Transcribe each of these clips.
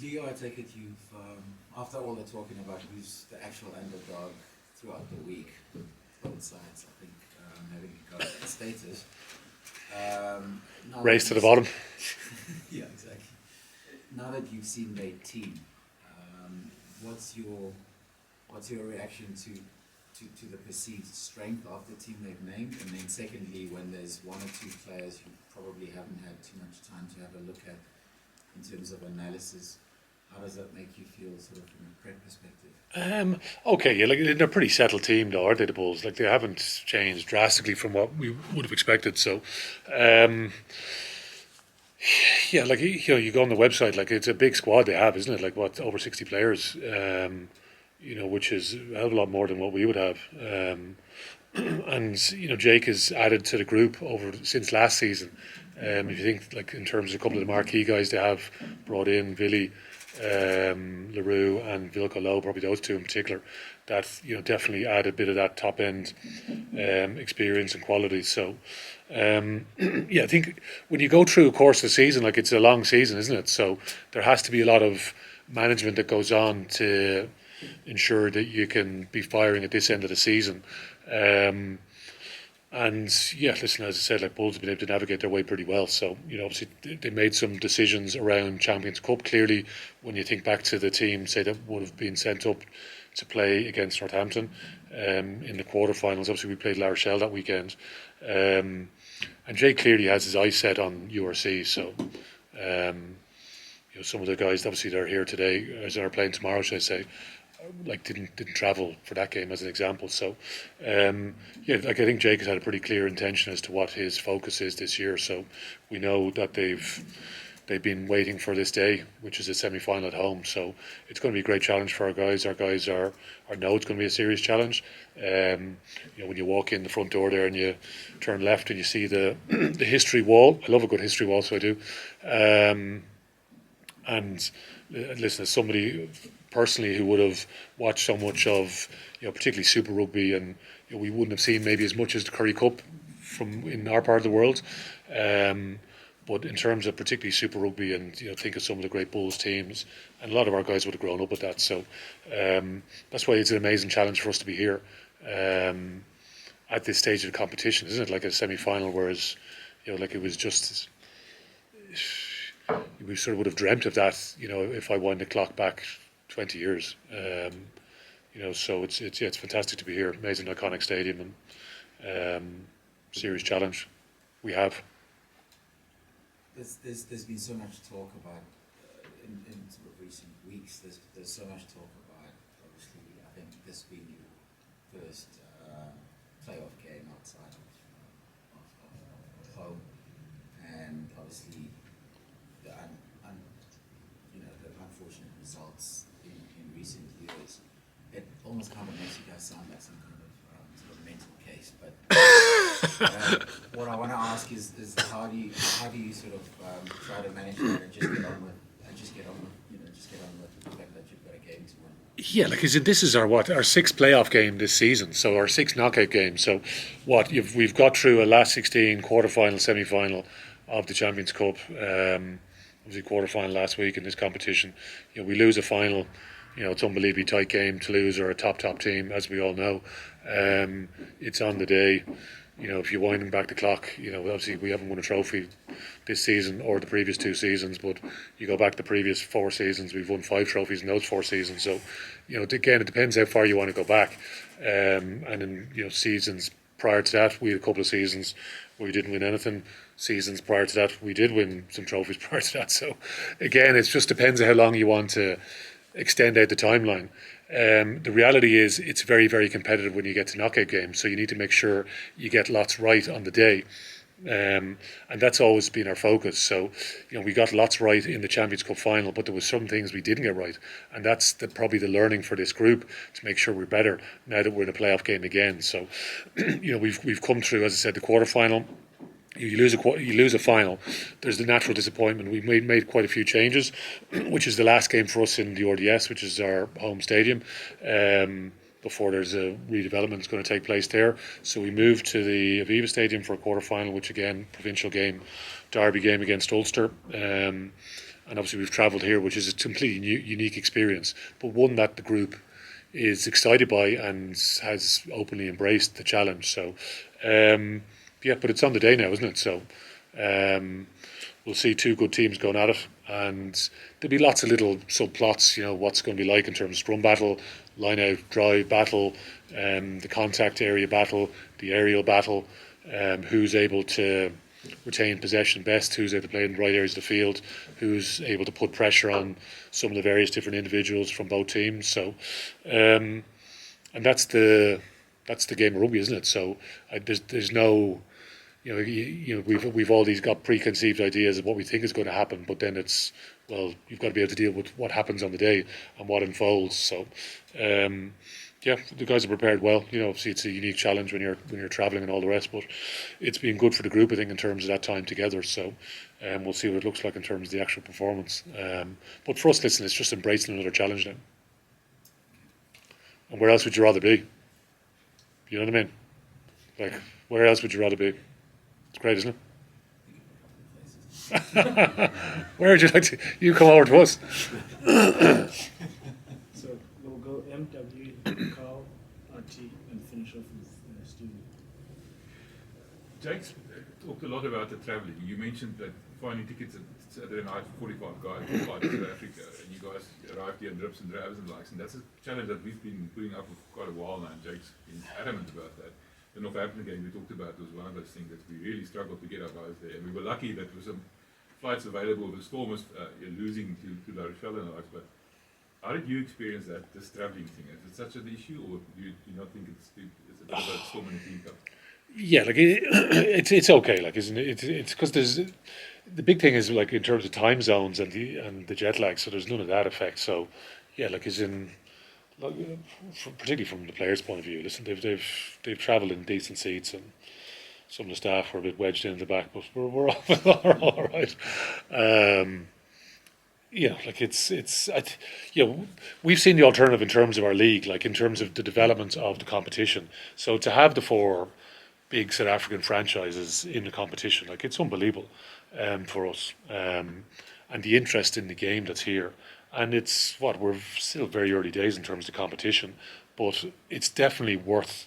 Leo, I take it you've, after all the talking about who's the actual underdog throughout the week, both sides, I think, having got that status. Race to the bottom. Yeah, exactly. Now that you've seen their team, what's your reaction to the perceived strength of the team they've named? And then secondly, when there's one or two players you probably haven't had too much time to have a look at in terms of analysis, how does that make you feel sort of from a prep perspective? Okay, yeah, like they're a pretty settled team though, aren't they, the Bulls? Like they haven't changed drastically from what we would have expected. So yeah, like you go on the website, like it's a big squad they have, isn't it? Like what, over 60 players, which is a hell of a lot more than what we would have. And Jake has added to the group over since last season. If you think like in terms of a couple of the marquee guys they have brought in, Billy, LaRue and Vilko Lowe, probably those two in particular, that definitely add a bit of that top end experience and quality. So yeah, I think when you go through a course of the season, like it's a long season, isn't it? So there has to be a lot of management that goes on to ensure that you can be firing at this end of the season. And yeah, listen, as I said, like Bulls have been able to navigate their way pretty well. So, obviously they made some decisions around Champions Cup. Clearly, when you think back to the team, say that would have been sent up to play against Northampton in the quarterfinals. Obviously, we played La Rochelle that weekend. And Jay clearly has his eyes set on URC. So, some of the guys, obviously, they're here today, as they're playing tomorrow, should I say, like didn't travel for that game as an example. So yeah, like I think Jake has had a pretty clear intention as to what his focus is this year. So we know that they've been waiting for this day, which is a semi-final at home. So it's going to be a great challenge for our guys. Our guys are know it's going to be a serious challenge. When you walk in the front door there and you turn left and you see the the history wall. I love a good history wall, so I do. And listen, as somebody personally who would have watched so much of, particularly Super Rugby, and we wouldn't have seen maybe as much as the Curry Cup from in our part of the world. But in terms of particularly Super Rugby, and think of some of the great Bulls teams, and a lot of our guys would have grown up with that. So that's why it's an amazing challenge for us to be here at this stage of the competition, isn't it? Like a semi-final, whereas like it was just. We sort of would have dreamt of that, if I wind the clock back 20 years. So it's fantastic to be here. Amazing, iconic stadium, and serious challenge we have. There's been so much talk about in sort of recent weeks. There's so much talk about, obviously, I think this being your first playoff game outside of home, and obviously the unfortunate results in recent years. It almost kind of makes you guys sound like some kind of sort of mental case. But what I want to ask is how do you sort of try to manage that and just get on with the fact that you've got a game to win. Yeah, like this is our sixth playoff game this season, so our sixth knockout game. So we've got through a last 16 quarterfinal, semi-final of the Champions Cup. Obviously quarterfinal last week in this competition. We lose a final. It's unbelievably tight game. Toulouse are a top team, as we all know. It's on the day. If you're winding back the clock, obviously we haven't won a trophy this season or the previous two seasons, but you go back the previous 4 seasons, we've won 5 trophies in those 4 seasons. So, again, it depends how far you want to go back. And in seasons prior to that, we had a couple of seasons where we didn't win anything. Seasons prior to that, we did win some trophies prior to that. So, again, it just depends on how long you want to extend out the timeline. The reality is it's very, very competitive when you get to knockout games. So you need to make sure you get lots right on the day. And that's always been our focus. So, we got lots right in the Champions Cup final, but there was some things we didn't get right. And that's probably the learning for this group, to make sure we're better now that we're in a playoff game again. So, we've come through, as I said, the quarterfinal. You lose a final. There's the natural disappointment. We've made quite a few changes, which is the last game for us in the RDS, which is our home stadium. Before there's a redevelopment that's going to take place there, so we moved to the Aviva Stadium for a quarter final, which again, provincial game, derby game against Ulster. And obviously we've travelled here, which is a completely unique experience, but one that the group is excited by and has openly embraced the challenge. So, but it's on the day now, isn't it? So, we'll see two good teams going at it, and there'll be lots of little subplots. What's going to be like in terms of scrum battle, line out drive battle, the contact area battle, the aerial battle, who's able to retain possession best, who's able to play in the right areas of the field, who's able to put pressure on some of the various different individuals from both teams. So, and that's the game of rugby, isn't it? So there's no, we've all these got preconceived ideas of what we think is going to happen, but then it's, well, you've got to be able to deal with what happens on the day and what unfolds. So, the guys are prepared well. Obviously it's a unique challenge when you're travelling and all the rest, but it's been good for the group, I think, in terms of that time together. So, we'll see what it looks like in terms of the actual performance. But for us, listen, it's just embracing another challenge now. And where else would you rather be? You know what I mean? Like, where else would you rather be? It's great, isn't it? Where would you like to? You come over to us. So we'll go MW, Carl, RT, and finish off with Stevie. Jake's talked a lot about the travelling. You mentioned that finding tickets at Saturday night for 45 guys to fly to South Africa, and you guys arrived here in drips and drabs and likes, and that's a challenge that we've been putting up for quite a while now, and Jake's been adamant about that. The Northampton game we talked about was one of those things that we really struggled to get our guys there, and we were lucky that there were some flights available. The Storm was losing to La Rochelle and the likes, but how did you experience that, this travelling thing? Is it such an issue, or do you not think it's a bit of a storm in the teacup? Yeah, like it's okay, like, isn't it? It's because there's the big thing is, like, in terms of time zones and the jet lag, so there's none of that effect. So yeah, like, as in, like, particularly from the players' point of view, listen, they've travelled in decent seats, and some of the staff were a bit wedged in the back, but we're all right. We've seen the alternative in terms of our league, like in terms of the development of the competition. So to have the four big South African franchises in the competition, like, it's unbelievable for us, and the interest in the game that's here. And we're still very early days in terms of the competition, but it's definitely worth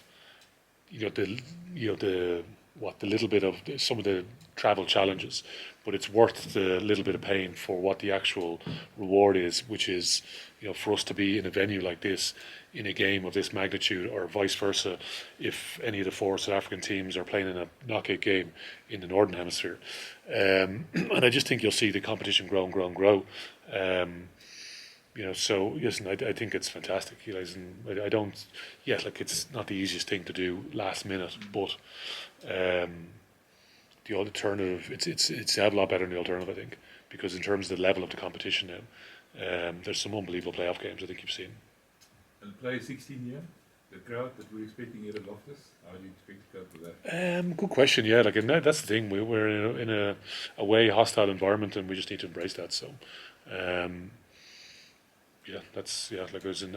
the little bit of some of the travel challenges, but it's worth the little bit of pain for what the actual reward is, which is, for us to be in a venue like this in a game of this magnitude, or vice versa if any of the four South African teams are playing in a knockout game in the Northern Hemisphere. And I just think you'll see the competition grow and grow and grow. So listen, I think it's fantastic. I don't, it's not the easiest thing to do last minute, but the alternative, it's a hell of a lot better than the alternative, I think, because in terms of the level of the competition now, there's some unbelievable playoff games I think you've seen. And play 16 year, the crowd that we're expecting here at Loftus, how do you expect to cope with that? Good question. Yeah, like, and that's the thing. We're in a away hostile environment, and we just need to embrace that. So, I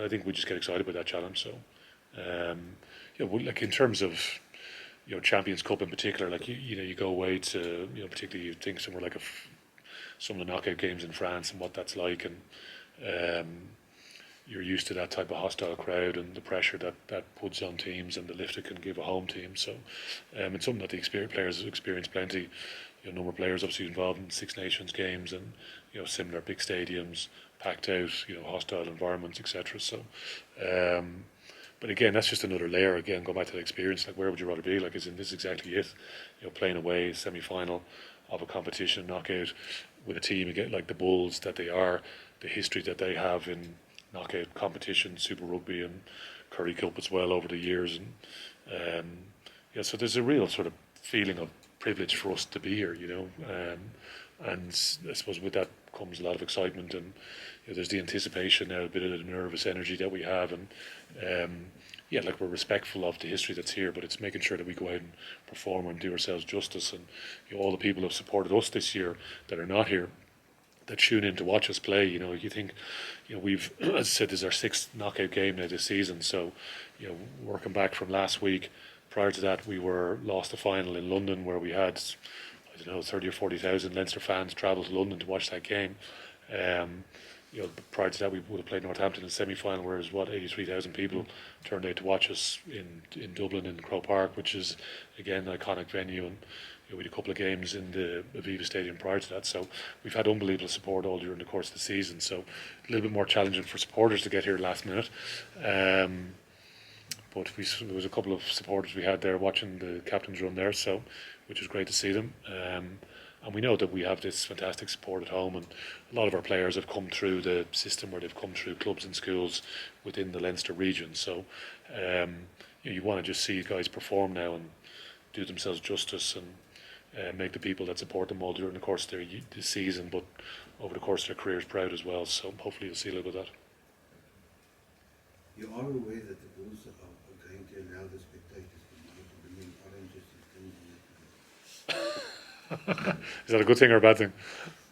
think we just get excited by that challenge. So, like, in terms of Champions Cup in particular, like, you go away to, particularly you think somewhere like some of the knockout games in France and what that's like, and you're used to that type of hostile crowd and the pressure that puts on teams and the lift it can give a home team. So, it's something that the players have experienced plenty. A number of players obviously involved in Six Nations games and similar big stadiums, packed out, hostile environments, etc. So, but again, that's just another layer. Again, go back to the experience. Like, where would you rather be? Like, this is exactly it. Playing away, semi-final of a competition, knockout, with a team again like the Bulls that they are, the history that they have in knockout competition, Super Rugby and Currie Cup as well over the years, and so there's a real sort of feeling of privilege for us to be here, and I suppose with that comes a lot of excitement, and there's the anticipation now, a bit of the nervous energy that we have, and like, we're respectful of the history that's here, but it's making sure that we go out and perform and do ourselves justice, and all the people who have supported us this year that are not here, that tune in to watch us play. You think, we've, as I said, this is our sixth knockout game now this season. So, working back from last week, prior to that, we lost the final in London, where we had, I don't know, 30 or 40,000 Leinster fans travel to London to watch that game. Prior to that, we would have played Northampton in the semi-final, whereas 83,000 people turned out to watch us in Dublin in Croke Park, which is again an iconic venue, and we had a couple of games in the Aviva Stadium prior to that. So we've had unbelievable support all during the course of the season. So a little bit more challenging for supporters to get here last minute. But there was a couple of supporters we had there watching the captain's run there, so which was great to see them. And we know that we have this fantastic support at home, and a lot of our players have come through the system where they've come through clubs and schools within the Leinster region. So you want to just see guys perform now and do themselves justice and make the people that support them all during the course of their season, but over the course of their careers, proud as well. So hopefully you'll see a little bit of that. You are aware that the Bulls are going to allow the spectators to bring in oranges and things like that. Is that a good thing or a bad thing?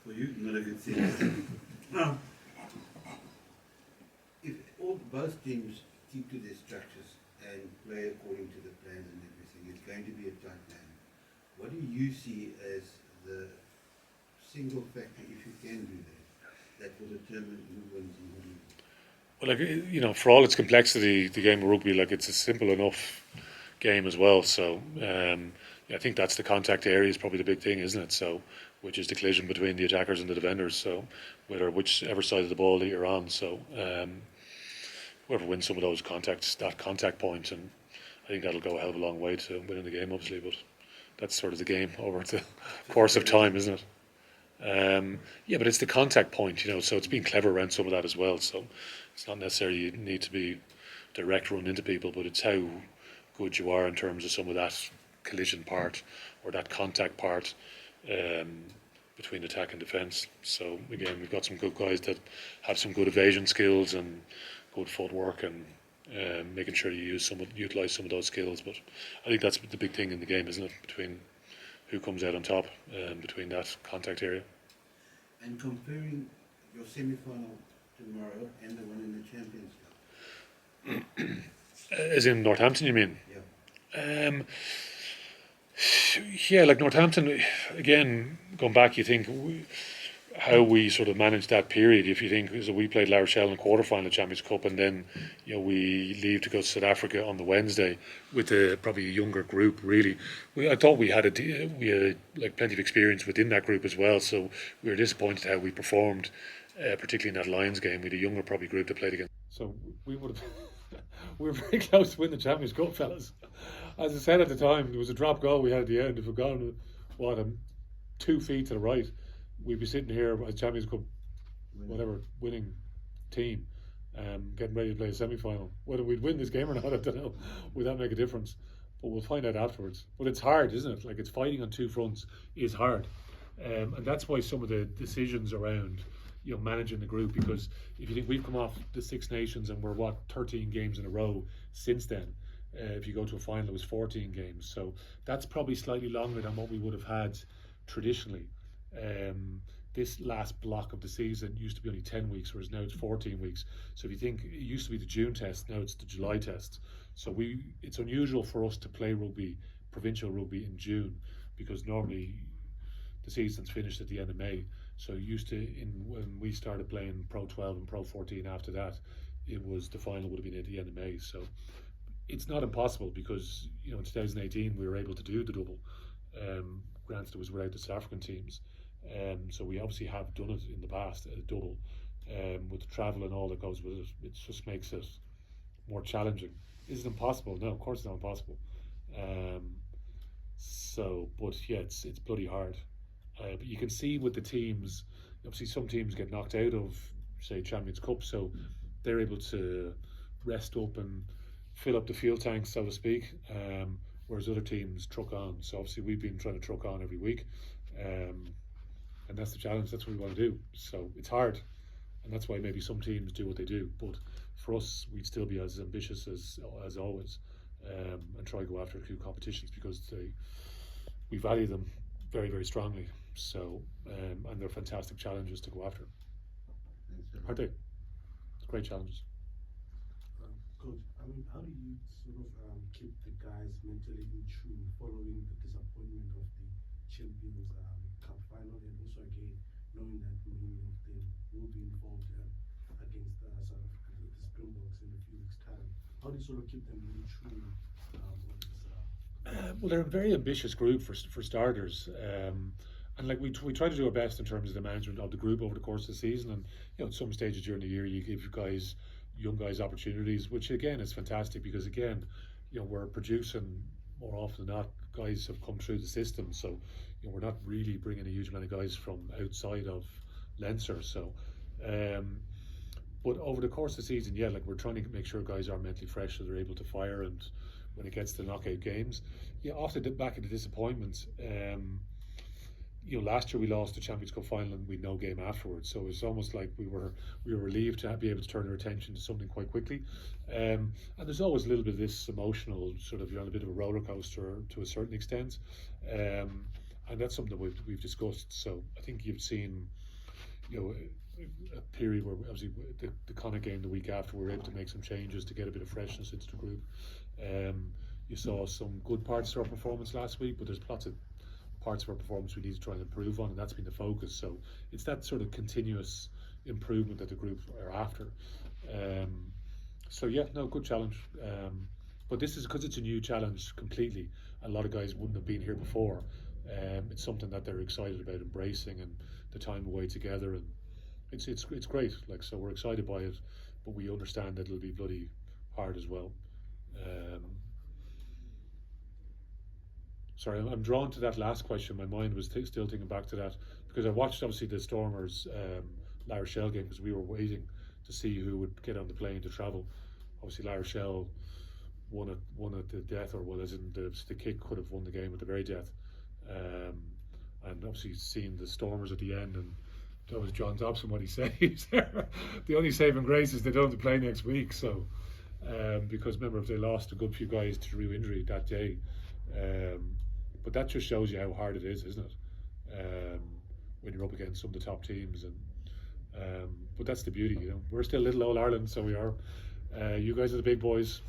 For you, not a good thing. Now, if both teams keep to their structures and play according to the plans and everything, it's going to be a tight game. What do you see as the single factor, if you can do that will determine who wins and who loses? Well, for all its complexity, the game of rugby, it's a simple enough game as well. So I think that's the contact area is probably the big thing, isn't it? So, which is the collision between the attackers and the defenders. So, whichever side of the ball that you're on. So, whoever wins some of those contacts, that contact point, and I think that'll go a hell of a long way to winning the game, obviously. But that's sort of the game over the course of time, isn't it? But it's the contact point, so it's being clever around some of that as well. So it's not necessarily you need to be direct run into people, but it's how good you are in terms of some of that collision part or that contact part between attack and defence. So again, we've got some good guys that have some good evasion skills and good footwork and making sure you utilise some of those skills. But I think that's the big thing in the game, isn't it? Between who comes out on top between that contact area. And comparing your semi-final tomorrow and the one in the Champions Cup. As in Northampton, you mean? Yeah. Like Northampton, again, going back, you think how we sort of managed that period. If you think, so we played La Rochelle in the quarter-final Champions Cup, and then we leave to go to South Africa on the Wednesday with probably a younger group. Really, I thought we had plenty of experience within that group as well. So we were disappointed how we performed, particularly in that Lions game. We had a younger probably group that played against. So we would have. We were very close to win the Champions Cup, fellas. As I said at the time, there was a drop goal we had at the end. If we'd gone 2 feet to the right, we'd be sitting here as Champions Cup, winning team, getting ready to play a semi-final. Whether we'd win this game or not, I don't know. Would that make a difference? But we'll find out afterwards. But it's hard, isn't it? It's fighting on two fronts is hard, and that's why some of the decisions around managing the group, because if you think we've come off the Six Nations and we're 13 games in a row since then. If you go to a final, it was 14 games, so that's probably slightly longer than what we would have had traditionally. This last block of the season used to be only 10 weeks, whereas now it's 14 weeks. So if you think it used to be the June test, now it's the July test. So it's unusual for us to play provincial rugby in June, because normally the season's finished at the end of May. So when we started playing Pro 12 and Pro 14 after that, the final would have been at the end of May. So it's not impossible, because in 2018 we were able to do the double. Granted, it was without the South African teams. So we obviously have done it in the past at a double. With the travel and all that goes with it, it just makes it more challenging. Is it impossible? No, of course it's not impossible. But it's bloody hard. But you can see with the teams, obviously some teams get knocked out of, say, Champions Cup, so they're able to rest up and fill up the fuel tanks, so to speak, whereas other teams truck on. So obviously we've been trying to truck on every week, and that's the challenge. That's what we want to do. So it's hard, and that's why maybe some teams do what they do. But for us, we'd still be as ambitious as always, and try to go after a few competitions, because we value them very, very strongly. So and they're fantastic challenges to go after, aren't they? Great challenges. Coach, how do you sort of keep the guys mentally in tune following the disappointment of the Champions Cup final, and also again knowing that many of them will be involved against South Africa, the Springboks in a few weeks' time. How do you sort of keep them really true on this? Well, they're a very ambitious group for starters, and like we try to do our best in terms of the management of the group over the course of the season. And at some stages during the year, you give young guys opportunities, which again is fantastic because again, we're producing more often than not guys have come through the system. So we're not really bringing a huge amount of guys from outside of Leinster. So. But over the course of the season, like we're trying to make sure guys are mentally fresh so they're able to fire, and when it gets to knockout games, off the back of the disappointments, last year we lost the Champions Cup final and we had no game afterwards, so it's almost like we were relieved to be able to turn our attention to something quite quickly, and there's always a little bit of this emotional sort of, you're on a bit of a roller coaster to a certain extent, and that's something that we've discussed. So I think you've seen a period where obviously the Connacht game the week after we were able to make some changes to get a bit of freshness into the group. You saw some good parts to our performance last week, but there's lots of parts of our performance we need to try and improve on, and that's been the focus. So it's that sort of continuous improvement that the group are after. Good challenge. But this is because it's a new challenge completely. A lot of guys wouldn't have been here before. It's something that they're excited about embracing, and the time away together, and it's great. So we're excited by it, but we understand that it'll be bloody hard as well. Sorry, I'm drawn to that last question. My mind was still thinking back to that because I watched obviously the Stormers La Rochelle game because we were waiting to see who would get on the plane to travel. Obviously La Rochelle won at the death, or as in the kick could have won the game at the very death. And obviously seeing the Stormers at the end, and that was John Dobson what he said. The only saving grace is they don't have to play next week. So because remember, if they lost a good few guys through injury that day, but that just shows you how hard it is, isn't it? When you're up against some of the top teams, and but that's the beauty. We're still little old Ireland, so we are. You guys are the big boys.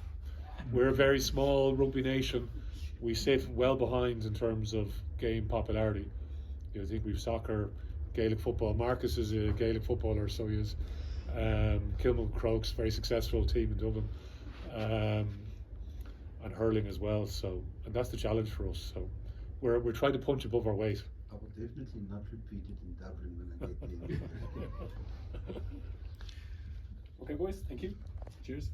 We're a very small rugby nation. We sit well behind in terms of game popularity. I think we've soccer, Gaelic football. Marcus is a Gaelic footballer, so he is. Kilmore Crokes, very successful team in Dublin, and hurling as well. So, and that's the challenge for us. So, we're trying to punch above our weight. I will definitely not repeat it in Dublin when I get there. Okay, boys, thank you. Cheers.